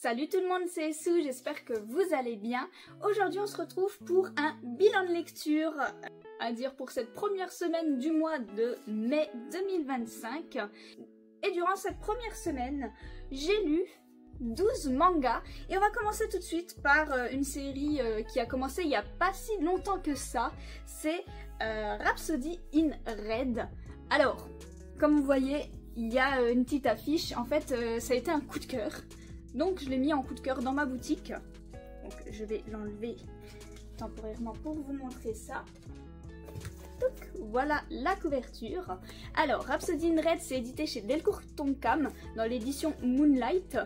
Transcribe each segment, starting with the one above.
Salut tout le monde, c'est Sue, j'espère que vous allez bien. Aujourd'hui on se retrouve pour un bilan de lecture, à dire pour cette première semaine du mois de mai 2025. Et durant cette première semaine, j'ai lu 12 mangas. Et on va commencer tout de suite par une série qui a commencé il n'y a pas si longtemps que ça. C'est Rhapsody in Red. Alors, comme vous voyez, il y a une petite affiche. En fait, ça a été un coup de cœur. Donc je l'ai mis en coup de cœur dans ma boutique. Donc je vais l'enlever temporairement pour vous montrer ça. Donc, voilà la couverture. Alors, Rhapsody in Red, c'est édité chez Delcourt Tonkam dans l'édition Moonlight.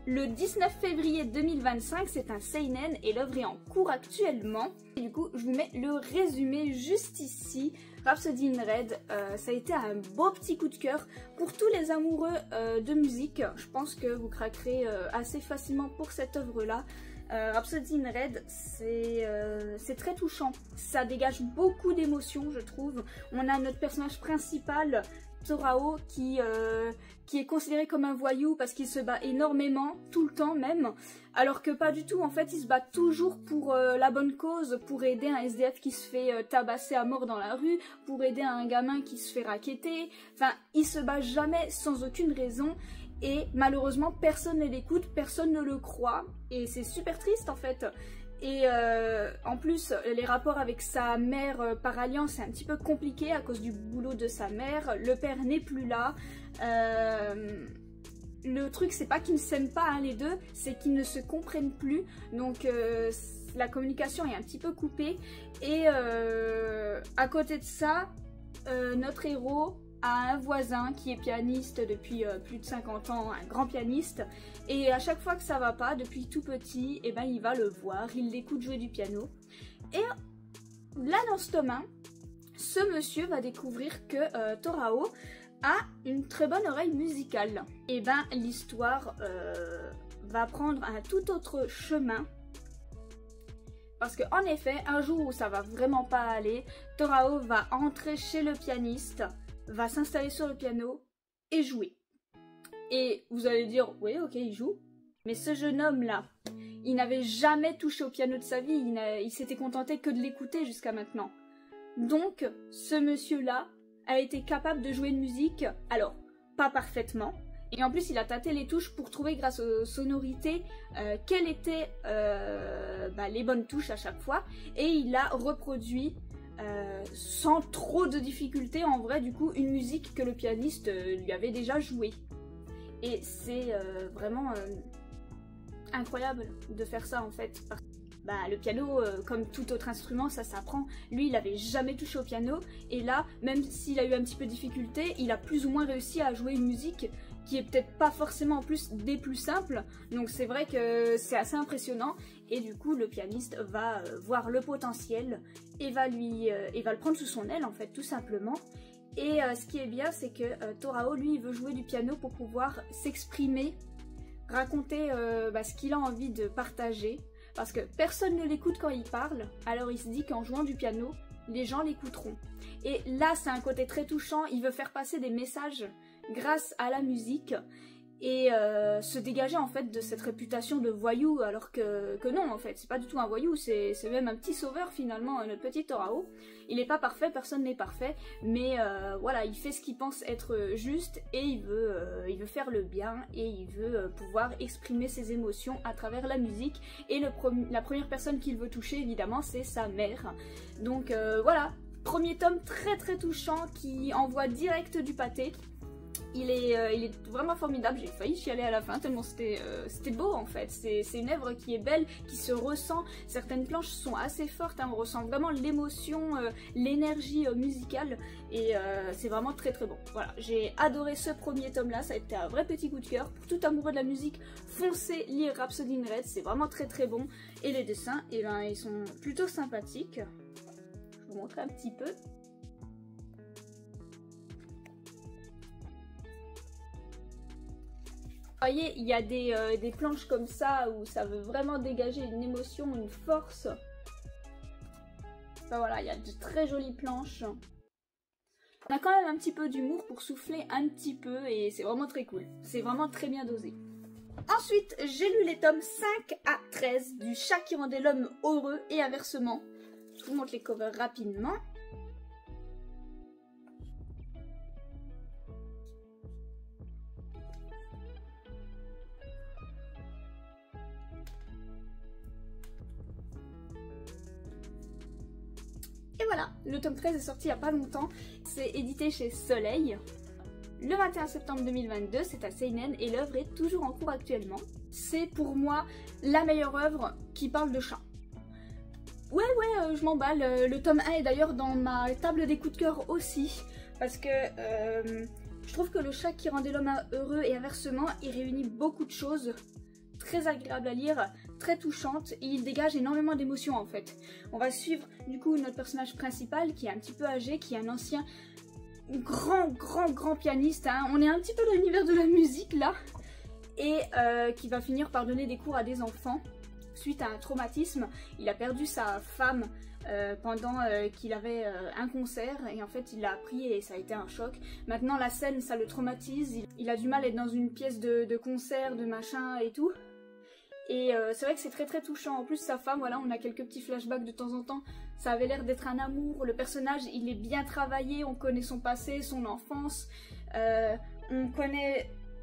Le 19 février 2025, c'est un seinen et l'œuvre est en cours actuellement. Et du coup, je vous mets le résumé juste ici. Rhapsody in Red, ça a été un beau petit coup de cœur pour tous les amoureux de musique. Je pense que vous craquerez assez facilement pour cette œuvre-là. Rhapsody in Red, c'est très touchant. Ça dégage beaucoup d'émotions, je trouve. On a notre personnage principal, Torao, qui est considéré comme un voyou parce qu'il se bat énormément, tout le temps même, alors que pas du tout. En fait, il se bat toujours pour la bonne cause, pour aider un SDF qui se fait tabasser à mort dans la rue, pour aider un gamin qui se fait racketter. Enfin, il se bat jamais sans aucune raison. Et malheureusement, personne ne l'écoute, personne ne le croit. Et c'est super triste en fait. Et en plus, les rapports avec sa mère par alliance, c'est un petit peu compliqué à cause du boulot de sa mère. Le père n'est plus là. Le truc, c'est pas qu'ils ne s'aiment pas hein, les deux, c'est qu'ils ne se comprennent plus. Donc la communication est un petit peu coupée. Et à côté de ça, notre héros a un voisin qui est pianiste depuis plus de 50 ans, un grand pianiste, et à chaque fois que ça va pas, depuis tout petit, eh ben, il va le voir, il l'écoute jouer du piano, et là dans ce tome 1, ce monsieur va découvrir que Torao a une très bonne oreille musicale. Et ben l'histoire va prendre un tout autre chemin. Parce qu'en effet, un jour où ça va vraiment pas aller, Torao va entrer chez le pianiste, va s'installer sur le piano et jouer. Et vous allez dire, oui, ok, il joue. Mais ce jeune homme-là, il n'avait jamais touché au piano de sa vie, il s'était contenté que de l'écouter jusqu'à maintenant. Donc, ce monsieur-là a été capable de jouer une musique, alors, pas parfaitement. Et en plus, il a tâté les touches pour trouver, grâce aux sonorités, quelles étaient les bonnes touches à chaque fois. Et il a reproduit sans trop de difficultés en vrai du coup une musique que le pianiste lui avait déjà jouée. Et c'est vraiment incroyable de faire ça en fait. Le piano, comme tout autre instrument, ça s'apprend. Lui, il avait jamais touché au piano et là, même s'il a eu un petit peu de difficulté, il a plus ou moins réussi à jouer une musique qui est peut-être pas forcément en plus des plus simples. Donc c'est vrai que c'est assez impressionnant. Et du coup, le pianiste va voir le potentiel et va le prendre sous son aile en fait, tout simplement. Et ce qui est bien, c'est que Torao, lui, il veut jouer du piano pour pouvoir s'exprimer, raconter ce qu'il a envie de partager. Parce que personne ne l'écoute quand il parle, alors il se dit qu'en jouant du piano, les gens l'écouteront. Et là, c'est un côté très touchant, il veut faire passer des messages grâce à la musique et se dégager en fait de cette réputation de voyou, alors que non en fait, c'est pas du tout un voyou, c'est même un petit sauveur finalement, notre petit Torao. Il n'est pas parfait, personne n'est parfait, mais voilà, il fait ce qu'il pense être juste et il veut faire le bien et il veut pouvoir exprimer ses émotions à travers la musique. Et la première personne qu'il veut toucher évidemment, c'est sa mère. Donc voilà, premier tome très très touchant qui envoie direct du pâté. Il est vraiment formidable, j'ai failli chialer à la fin tellement c'était beau en fait. C'est une œuvre qui est belle, qui se ressent. Certaines planches sont assez fortes, hein, on ressent vraiment l'émotion, l'énergie musicale et c'est vraiment très très bon. Voilà, j'ai adoré ce premier tome là, ça a été un vrai petit coup de cœur. Pour tout amoureux de la musique, foncez lire Rhapsody in Red, c'est vraiment très très bon. Et les dessins, eh ben, ils sont plutôt sympathiques. Je vous montre un petit peu. Vous voyez, il y a des planches comme ça où ça veut vraiment dégager une émotion, une force. Enfin voilà, il y a de très jolies planches. On a quand même un petit peu d'humour pour souffler un petit peu et c'est vraiment très cool. C'est vraiment très bien dosé. Ensuite, j'ai lu les tomes 5 à 13 du Chat qui rendait l'homme heureux et inversement. Je vous montre les covers rapidement. Et voilà, le tome 13 est sorti il n'y a pas longtemps. C'est édité chez Soleil. Le 21 septembre 2022, c'est à Seinen et l'œuvre est toujours en cours actuellement. C'est pour moi la meilleure œuvre qui parle de chat. Ouais, je m'emballe. Le tome 1 est d'ailleurs dans ma table des coups de cœur aussi. Parce que je trouve que le Chat qui rendait l'homme heureux et inversement, il réunit beaucoup de choses très agréables à lire, très touchantes, et il dégage énormément d'émotions en fait. On va suivre du coup notre personnage principal qui est un petit peu âgé, qui est un ancien grand pianiste, hein. On est un petit peu dans l'univers de la musique là, et qui va finir par donner des cours à des enfants suite à un traumatisme. Il a perdu sa femme pendant qu'il avait un concert, et en fait il l'a appris et ça a été un choc. Maintenant la scène ça le traumatise, il a du mal à être dans une pièce de concert, de machin et tout. Et c'est vrai que c'est très touchant. En plus sa femme, voilà, on a quelques petits flashbacks de temps en temps. Ça avait l'air d'être un amour. Le personnage, il est bien travaillé. On connaît son passé, son enfance.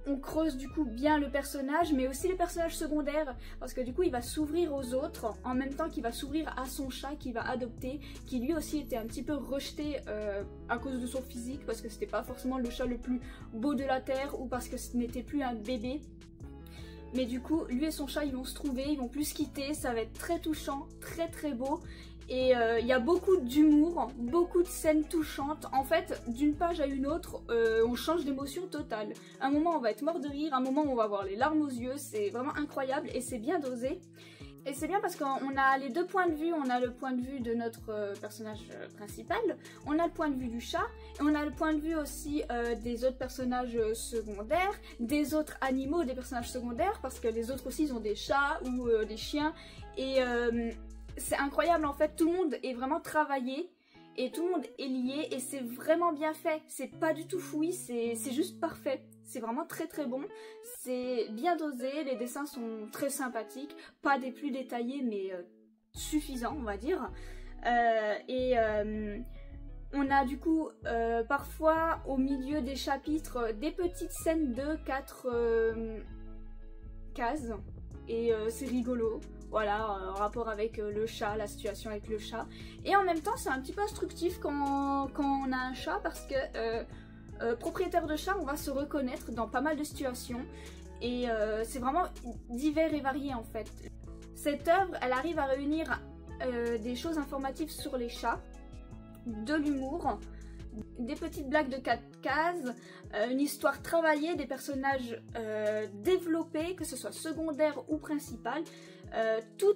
On creuse du coup bien le personnage, mais aussi les personnages secondaires. Parce que du coup, il va s'ouvrir aux autres en même temps qu'il va s'ouvrir à son chat qu'il va adopter. Qui lui aussi était un petit peu rejeté à cause de son physique. Parce que c'était pas forcément le chat le plus beau de la terre. Ou parce que ce n'était plus un bébé. Mais du coup, lui et son chat, ils vont se trouver, ils vont plus se quitter, ça va être très touchant, très beau. Et il y a beaucoup d'humour, beaucoup de scènes touchantes. En fait, d'une page à une autre, on change d'émotion totale. Un moment, on va être mort de rire, un moment, on va avoir les larmes aux yeux. C'est vraiment incroyable et c'est bien dosé. Et c'est bien parce qu'on a les deux points de vue. On a le point de vue de notre personnage principal, on a le point de vue du chat, et on a le point de vue aussi des autres personnages secondaires, des autres animaux, des personnages secondaires, parce que les autres aussi ils ont des chats ou des chiens. Et c'est incroyable en fait, tout le monde est vraiment travaillé. Et tout le monde est lié et c'est vraiment bien fait. C'est pas du tout fouillis, c'est juste parfait. C'est vraiment très bon. C'est bien dosé, les dessins sont très sympathiques. Pas des plus détaillés mais suffisants on va dire. On a du coup parfois au milieu des chapitres des petites scènes de 4 cases. Et c'est rigolo. Voilà, en rapport avec le chat, la situation avec le chat. Et en même temps, c'est un petit peu instructif quand on a un chat parce que propriétaire de chat, on va se reconnaître dans pas mal de situations. Et c'est vraiment divers et varié en fait. Cette œuvre, elle arrive à réunir des choses informatives sur les chats, de l'humour, des petites blagues de 4 cases, une histoire travaillée, des personnages développés, que ce soit secondaire ou principal. Tout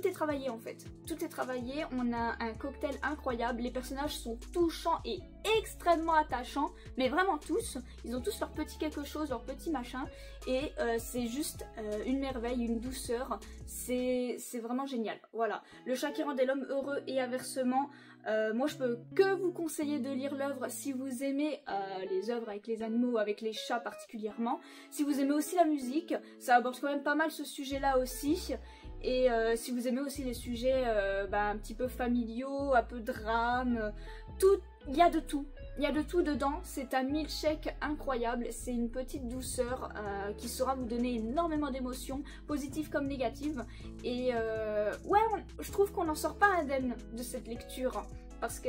est travaillé en fait. Tout est travaillé, on a un cocktail incroyable, les personnages sont touchants et extrêmement attachants, mais vraiment tous, ils ont tous leur petit quelque chose, leur petit machin, et c'est juste une merveille, une douceur, c'est vraiment génial. Voilà, Le Chat qui rendait l'homme heureux et inversement. Moi je peux que vous conseiller de lire l'œuvre si vous aimez les œuvres avec les animaux, avec les chats particulièrement. Si vous aimez aussi la musique, ça aborde quand même pas mal ce sujet là aussi. Et si vous aimez aussi les sujets un petit peu familiaux, un peu drame, tout, il y a de tout. Il y a de tout dedans, c'est un milkshake incroyable, c'est une petite douceur qui saura vous donner énormément d'émotions, positives comme négatives. Et ouais, je trouve qu'on n'en sort pas indemne de cette lecture, parce que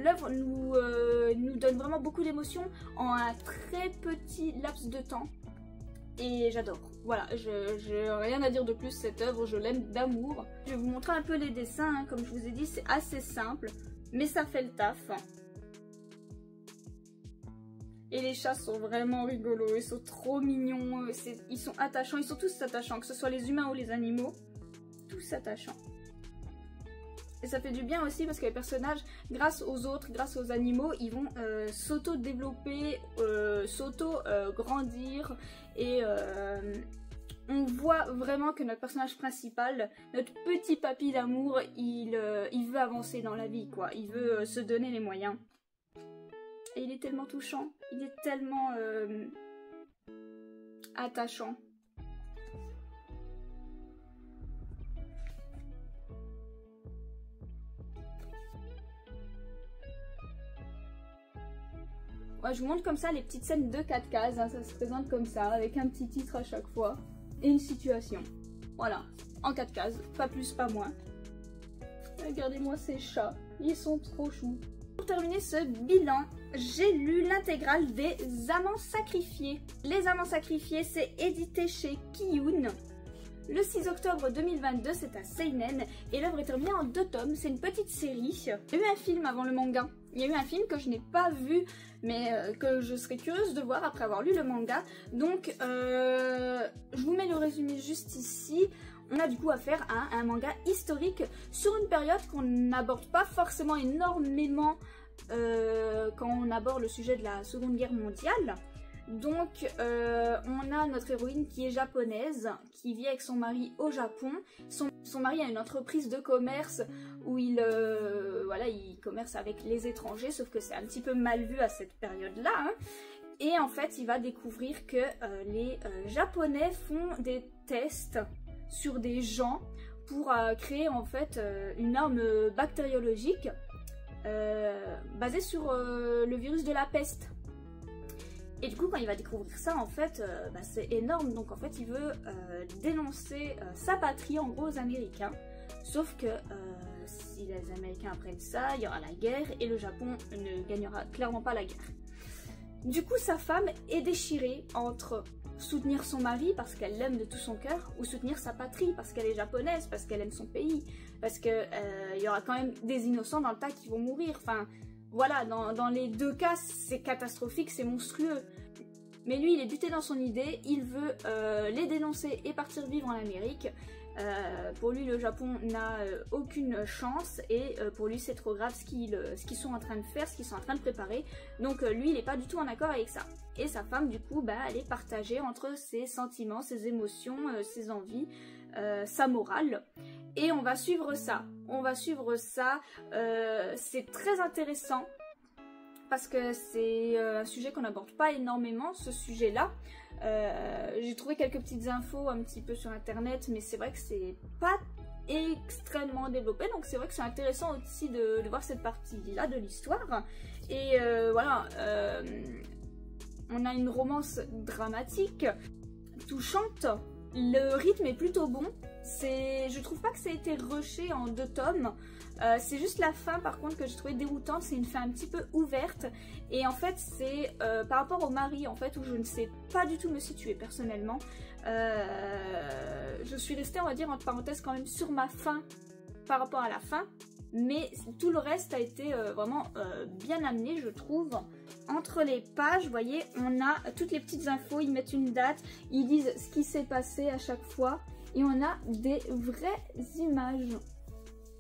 l'œuvre nous donne vraiment beaucoup d'émotions en un très petit laps de temps. Et j'adore. Voilà, je rien à dire de plus, cette œuvre, je l'aime d'amour. Je vais vous montrer un peu les dessins, hein. Comme je vous ai dit, c'est assez simple, mais ça fait le taf. Et les chats sont vraiment rigolos, ils sont trop mignons, ils sont attachants, ils sont tous attachants, que ce soit les humains ou les animaux, tous attachants. Et ça fait du bien aussi parce que les personnages, grâce aux autres, grâce aux animaux, ils vont s'auto-développer, s'auto-grandir. Et on voit vraiment que notre personnage principal, notre petit papy d'amour, il veut avancer dans la vie, quoi. Il veut se donner les moyens. Et il est tellement touchant, il est tellement attachant. Ouais, je vous montre comme ça les petites scènes de 4 cases, hein, ça se présente comme ça, avec un petit titre à chaque fois, et une situation. Voilà, en 4 cases, pas plus, pas moins. Regardez-moi ces chats, ils sont trop choux. Pour terminer ce bilan, j'ai lu l'intégrale des Amants Sacrifiés. Les Amants Sacrifiés, c'est édité chez Kiyun. Le 6 octobre 2022, c'est un seinen et l'œuvre est terminée en 2 tomes. C'est une petite série. Il y a eu un film avant le manga. Il y a eu un film que je n'ai pas vu, mais que je serais curieuse de voir après avoir lu le manga. Donc, je vous mets le résumé juste ici. On a du coup affaire à un manga historique sur une période qu'on n'aborde pas forcément énormément quand on aborde le sujet de la Seconde Guerre mondiale. Donc on a notre héroïne qui est japonaise, qui vit avec son mari au Japon. Son mari a une entreprise de commerce où il commerce avec les étrangers, sauf que c'est un petit peu mal vu à cette période-là. Hein. Et en fait, il va découvrir que les Japonais font des tests sur des gens pour créer en fait une arme bactériologique basée sur le virus de la peste. Et du coup, quand il va découvrir ça, en fait, c'est énorme. Donc, en fait, il veut dénoncer sa patrie, en gros, aux Américains. Sauf que si les Américains apprennent ça, il y aura la guerre et le Japon ne gagnera clairement pas la guerre. Du coup, sa femme est déchirée entre soutenir son mari parce qu'elle l'aime de tout son cœur ou soutenir sa patrie parce qu'elle est japonaise, parce qu'elle aime son pays, parce que il y aura quand même des innocents dans le tas qui vont mourir. Enfin, voilà, dans les 2 cas, c'est catastrophique, c'est monstrueux. Mais lui, il est buté dans son idée, il veut les dénoncer et partir vivre en Amérique. Pour lui, le Japon n'a aucune chance et pour lui, c'est trop grave ce qu'ils sont en train de faire, ce qu'ils sont en train de préparer. Donc lui, il n'est pas du tout en accord avec ça. Et sa femme, du coup, elle est partagée entre ses sentiments, ses émotions, ses envies, sa morale. Et on va suivre ça. C'est très intéressant parce que c'est un sujet qu'on n'aborde pas énormément, ce sujet-là. J'ai trouvé quelques petites infos un petit peu sur internet, mais c'est vrai que c'est pas extrêmement développé, donc c'est vrai que c'est intéressant aussi de voir cette partie-là de l'histoire. Et voilà, on a une romance dramatique, touchante, le rythme est plutôt bon. Je trouve pas que ça a été rushé en 2 tomes. C'est juste la fin par contre que j'ai trouvé déroutante, c'est une fin un petit peu ouverte et en fait c'est par rapport au mari en fait où je ne sais pas du tout me situer personnellement. Je suis restée on va dire entre parenthèses quand même sur ma fin par rapport à la fin, mais tout le reste a été vraiment bien amené je trouve. Entre les pages, vous voyez, on a toutes les petites infos, ils mettent une date, ils disent ce qui s'est passé à chaque fois et on a des vraies images,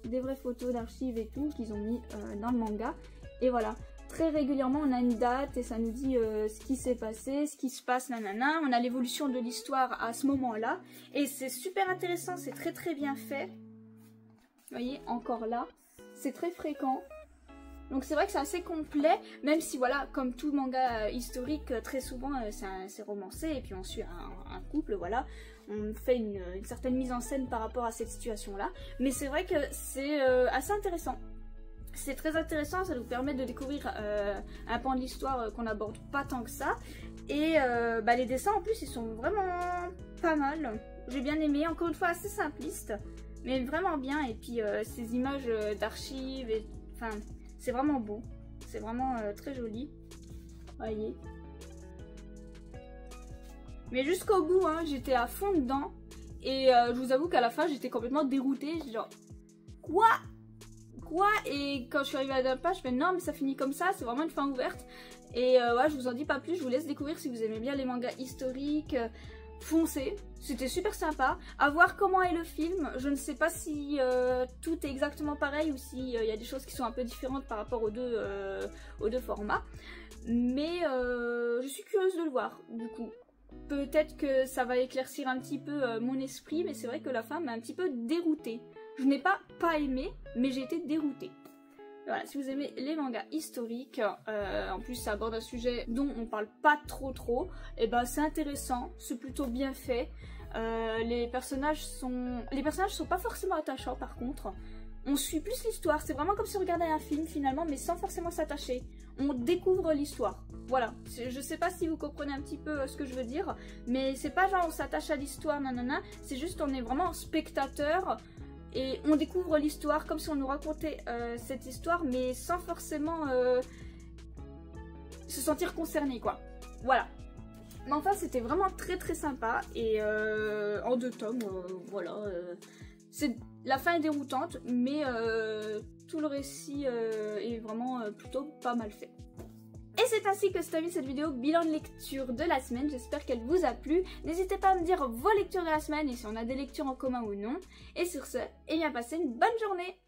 des vraies photos d'archives et tout qu'ils ont mis dans le manga. Et voilà, très régulièrement on a une date et ça nous dit ce qui s'est passé, ce qui se passe, nanana. On a l'évolution de l'histoire à ce moment-là et c'est super intéressant, c'est très très bien fait. Vous voyez, encore là, c'est très fréquent. Donc c'est vrai que c'est assez complet, même si voilà, comme tout manga historique, très souvent c'est romancé et puis on suit un couple, voilà. On fait une certaine mise en scène par rapport à cette situation-là. Mais c'est vrai que c'est assez intéressant. C'est très intéressant, ça nous permet de découvrir un pan de l'histoire qu'on n'aborde pas tant que ça. Et les dessins en plus, ils sont vraiment pas mal. J'ai bien aimé, encore une fois assez simpliste, mais vraiment bien. Et puis ces images d'archives, enfin... c'est vraiment beau, c'est vraiment très joli, voyez. Mais jusqu'au bout, hein, j'étais à fond dedans. Et je vous avoue qu'à la fin, j'étais complètement déroutée. Genre, quoi? Et quand je suis arrivée à la page, je fais non, mais ça finit comme ça, c'est vraiment une fin ouverte. Et ouais, je vous en dis pas plus, je vous laisse découvrir si vous aimez bien les mangas historiques. Foncez, c'était super sympa. À voir comment est le film. Je ne sais pas si tout est exactement pareil ou s'il y a des choses qui sont un peu différentes par rapport aux deux formats. Mais je suis curieuse de le voir du coup. Peut-être que ça va éclaircir un petit peu mon esprit, mais c'est vrai que la fin m'a un petit peu déroutée. Je n'ai pas aimé, mais j'ai été déroutée. Voilà, si vous aimez les mangas historiques, en plus ça aborde un sujet dont on parle pas trop, et ben c'est intéressant, c'est plutôt bien fait. Les personnages sont pas forcément attachants par contre. On suit plus l'histoire, c'est vraiment comme si on regardait un film finalement, mais sans forcément s'attacher. On découvre l'histoire. Voilà, je sais pas si vous comprenez un petit peu ce que je veux dire, mais c'est pas genre on s'attache à l'histoire, nanana, c'est juste on est vraiment spectateur et on découvre l'histoire comme si on nous racontait cette histoire, mais sans forcément se sentir concerné quoi. Voilà. Mais enfin c'était vraiment très sympa et en 2 tomes, voilà. La fin est déroutante, mais tout le récit est vraiment plutôt pas mal fait. Et c'est ainsi que se termine cette vidéo bilan de lecture de la semaine. J'espère qu'elle vous a plu. N'hésitez pas à me dire vos lectures de la semaine et si on a des lectures en commun ou non. Et sur ce, eh bien passez une bonne journée.